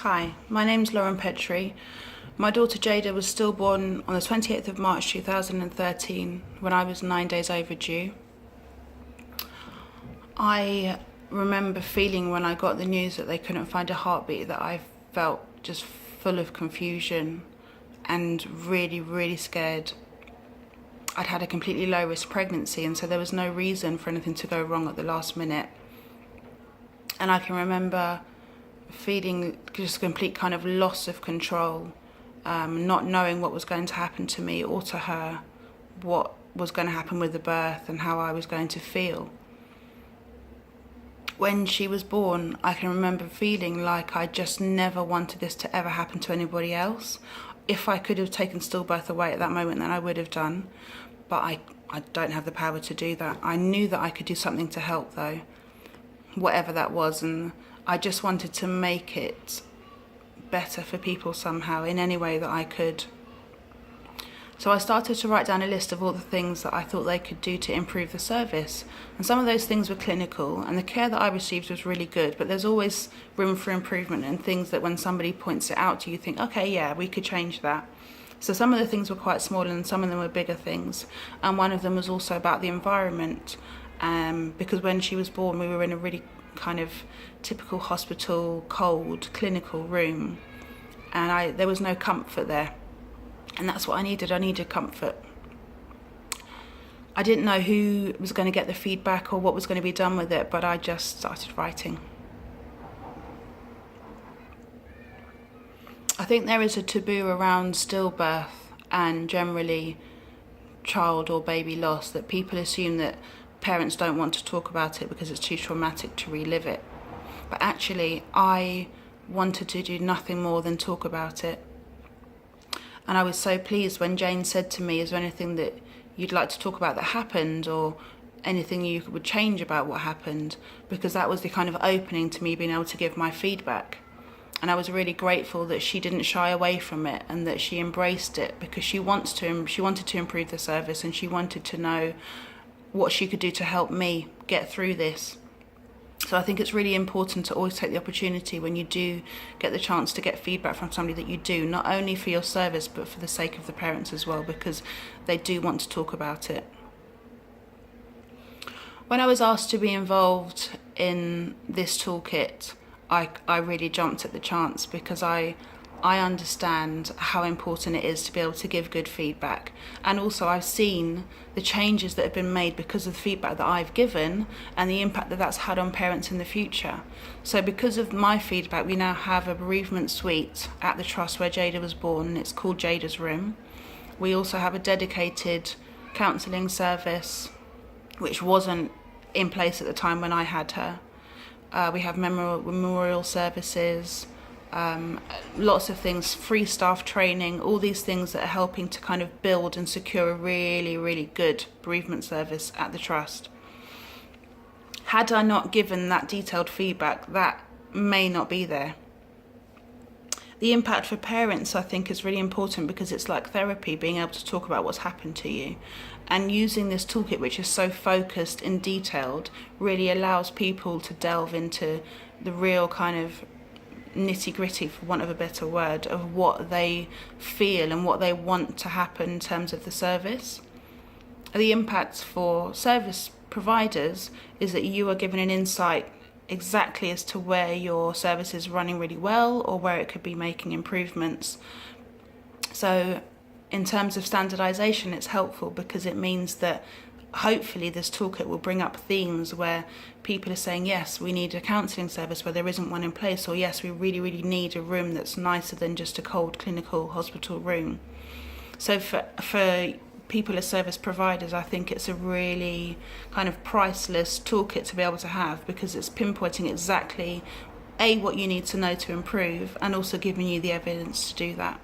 Hi, my name's Lauren Petrie. My daughter Jada was stillborn on the 28th of March 2013 when I was 9 days overdue. I remember feeling when I got the news that they couldn't find a heartbeat that I felt just full of confusion and really scared. I'd had a completely low risk pregnancy, and so there was no reason for anything to go wrong at the last minute. And I can remember feeling just a complete kind of loss of control, not knowing what was going to happen to me or to her, what was going to happen with the birth and how I was going to feel. When she was born, I can remember feeling like I just never wanted this to ever happen to anybody else. If I could have taken stillbirth away at that moment, then I would have done, but I don't have the power to do that. I knew that I could do something to help though, whatever that was, and I just wanted to make it better for people somehow in any way that I could. So I started to write down a list of all the things that I thought they could do to improve the service. And some of those things were clinical, and the care that I received was really good, but there's always room for improvement and things that when somebody points it out to you, you think, okay, yeah, we could change that. So some of the things were quite small and some of them were bigger things. And one of them was also about the environment, because when she was born, we were in a really kind of typical hospital, cold, clinical room, and there was no comfort there. And that's what I needed. I needed comfort. I didn't know who was going to get the feedback or what was going to be done with it, but I just started writing. I think there is a taboo around stillbirth and generally child or baby loss, that people assume that parents don't want to talk about it because it's too traumatic to relive it. But actually, I wanted to do nothing more than talk about it. And I was so pleased when Jane said to me, is there anything that you'd like to talk about that happened, or anything you would change about what happened? Because that was the kind of opening to me being able to give my feedback. And I was really grateful that she didn't shy away from it and that she embraced it, because she wanted to improve the service and she wanted to know what she could do to help me get through this. So I think it's really important to always take the opportunity when you do get the chance to get feedback from somebody that you do, not only for your service but for the sake of the parents as well, because they do want to talk about it. When I was asked to be involved in this toolkit, I really jumped at the chance, because I understand how important it is to be able to give good feedback. And also I've seen the changes that have been made because of the feedback that I've given and the impact that that's had on parents in the future. So because of my feedback, we now have a bereavement suite at the trust where Jada was born. It's called Jada's Room. We also have a dedicated counselling service, which wasn't in place at the time when I had her. We have memorial services, lots of things, free staff training, all these things that are helping to kind of build and secure a really good bereavement service at the trust. Had I not given that detailed feedback, that may not be there. The impact for parents, I think, is really important, because it's like therapy, being able to talk about what's happened to you. And using this toolkit, which is so focused and detailed, really allows people to delve into the real kind of nitty-gritty, for want of a better word, of what they feel and what they want to happen in terms of the service. The impact for service providers is that you are given an insight exactly as to where your service is running really well or where it could be making improvements. So in terms of standardization, it's helpful, because it means that hopefully this toolkit will bring up themes where people are saying, yes, we need a counselling service where there isn't one in place, or yes, we really need a room that's nicer than just a cold clinical hospital room. So for people as service providers, I think it's a really kind of priceless toolkit to be able to have, because it's pinpointing exactly what you need to know to improve, and also giving you the evidence to do that.